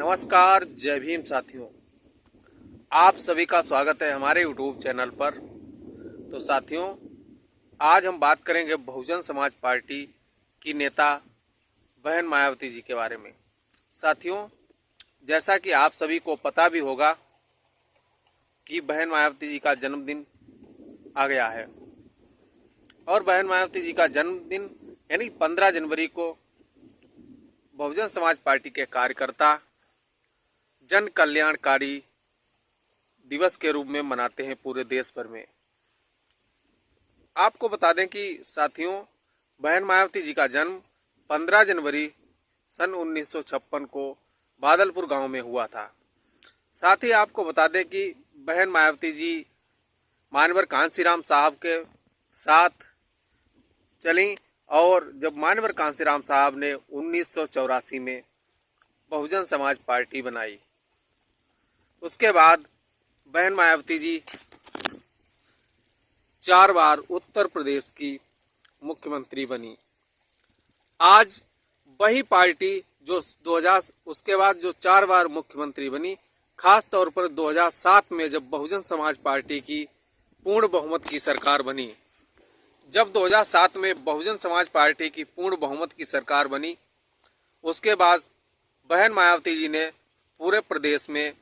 नमस्कार, जय भीम साथियों। आप सभी का स्वागत है हमारे यूट्यूब चैनल पर। तो साथियों, आज हम बात करेंगे बहुजन समाज पार्टी की नेता बहन मायावती जी के बारे में। साथियों, जैसा कि आप सभी को पता भी होगा कि बहन मायावती जी का जन्मदिन आ गया है और बहन मायावती जी का जन्मदिन यानी 15 जनवरी को बहुजन समाज पार्टी के कार्यकर्ता जन कल्याणकारी दिवस के रूप में मनाते हैं पूरे देश भर में। आपको बता दें कि साथियों, बहन मायावती जी का जन्म 15 जनवरी सन 1956 को बादलपुर गांव में हुआ था। साथ ही आपको बता दें कि बहन मायावती जी मान्यवर कांशीराम साहब के साथ चली और जब मान्यवर कांशीराम साहब ने 1984 में बहुजन समाज पार्टी बनाई, उसके बाद बहन मायावती जी 4 बार उत्तर प्रदेश की मुख्यमंत्री बनी। आज वही पार्टी जो 2000 उसके बाद जो 4 बार मुख्यमंत्री बनी, खास तौर पर 2007 में जब बहुजन समाज पार्टी की पूर्ण बहुमत की सरकार बनी, जब 2007 में बहुजन समाज पार्टी की पूर्ण बहुमत की सरकार बनी, उसके बाद बहन मायावती जी ने पूरे प्रदेश में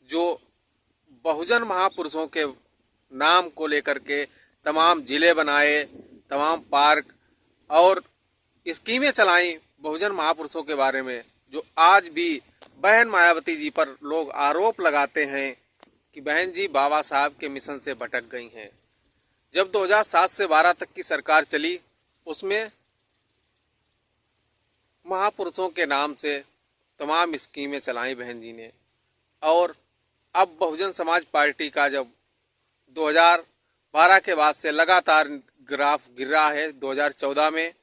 जो बहुजन महापुरुषों के नाम को लेकर के तमाम जिले बनाए, तमाम पार्क और स्कीमें चलाई बहुजन महापुरुषों के बारे में, जो आज भी बहन मायावती जी पर लोग आरोप लगाते हैं कि बहन जी बाबा साहब के मिशन से भटक गई हैं। जब 2007 से 12 तक की सरकार चली, उसमें महापुरुषों के नाम से तमाम स्कीमें चलाई बहन जी ने। और अब बहुजन समाज पार्टी का जब 2012 के बाद से लगातार ग्राफ गिर रहा है। 2014 में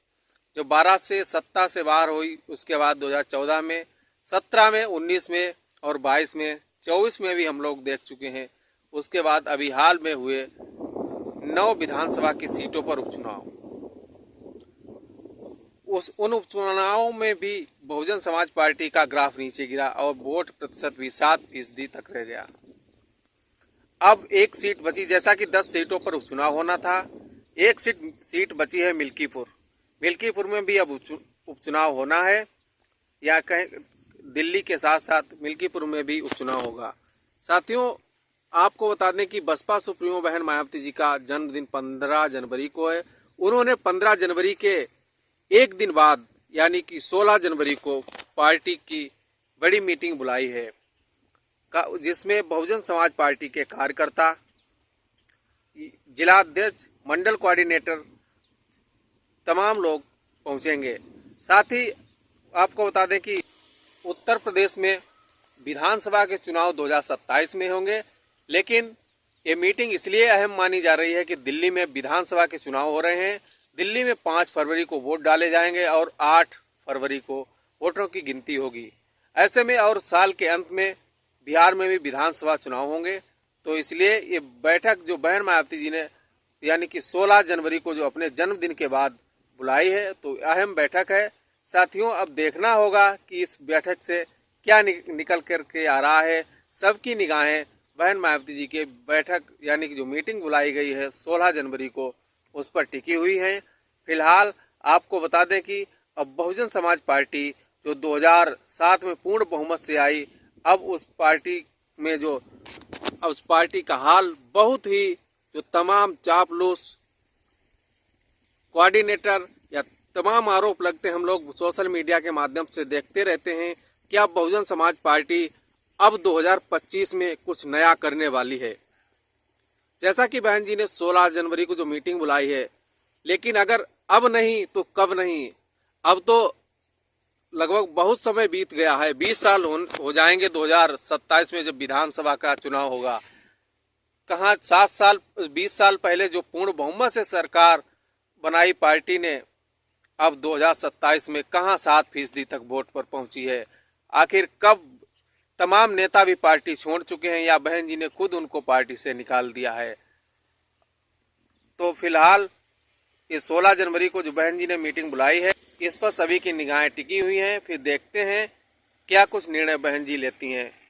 जो 12 से सत्ता से बाहर हुई, उसके बाद 2014 में, 17 में, 19 में और 22 में, 24 में भी हम लोग देख चुके हैं। उसके बाद अभी हाल में हुए 9 विधानसभा की सीटों पर उपचुनाव, उन उपचुनावों में भी बहुजन समाज पार्टी का ग्राफ नीचे गिरा और वोट प्रतिशत भी 7% तक रह गया। अब एक सीट बची, जैसा कि 10 सीटों पर उपचुनाव होना था, एक सीट बची है मिल्कीपुर में भी अब उपचुनाव होना है, या कहीं दिल्ली के साथ साथ मिल्कीपुर में भी उपचुनाव होगा। साथियों, आपको बता दें कि बसपा सुप्रीमो बहन मायावती जी का जन्मदिन 15 जनवरी को है। उन्होंने 15 जनवरी के एक दिन बाद यानी कि 16 जनवरी को पार्टी की बड़ी मीटिंग बुलाई है, जिसमें बहुजन समाज पार्टी के कार्यकर्ता, जिलाध्यक्ष, मंडल कोऑर्डिनेटर, तमाम लोग पहुंचेंगे। साथ ही आपको बता दें कि उत्तर प्रदेश में विधानसभा के चुनाव 2027 में होंगे, लेकिन ये मीटिंग इसलिए अहम मानी जा रही है कि दिल्ली में विधानसभा के चुनाव हो रहे हैं। दिल्ली में 5 फरवरी को वोट डाले जाएंगे और 8 फरवरी को वोटरों की गिनती होगी। ऐसे में और साल के अंत में बिहार में भी विधानसभा चुनाव होंगे। तो इसलिए ये बैठक जो बहन मायावती जी ने यानी कि 16 जनवरी को जो अपने जन्मदिन के बाद बुलाई है, तो अहम बैठक है। साथियों, अब देखना होगा कि इस बैठक से क्या निकल करके आ रहा है। सबकी निगाहें बहन मायावती जी के बैठक यानी कि जो मीटिंग बुलाई गई है 16 जनवरी को, उस पर टिकी हुई है। फिलहाल आपको बता दें कि अब बहुजन समाज पार्टी जो 2007 में पूर्ण बहुमत से आई, अब उस पार्टी का हाल बहुत ही, जो तमाम चापलूस कोऑर्डिनेटर या तमाम आरोप लगते हैं, हम लोग सोशल मीडिया के माध्यम से देखते रहते हैं कि अब बहुजन समाज पार्टी अब 2025 में कुछ नया करने वाली है। जैसा कि बहन जी ने 16 जनवरी को जो मीटिंग बुलाई है, लेकिन अगर अब नहीं तो कब नहीं। अब तो लगभग बहुत समय बीत गया है, 20 साल हो जाएंगे 2027 में जब विधानसभा का चुनाव होगा। कहाँ 20 साल पहले जो पूर्ण बहुमत से सरकार बनाई पार्टी ने, अब 2027 में कहाँ 7% तक वोट पर पहुंची है। आखिर कब तमाम नेता भी पार्टी छोड़ चुके हैं या बहन जी ने खुद उनको पार्टी से निकाल दिया है। तो फिलहाल ये 16 जनवरी को जो बहन जी ने मीटिंग बुलाई है, इस पर सभी की निगाहें टिकी हुई हैं। फिर देखते हैं क्या कुछ निर्णय बहन जी लेती हैं।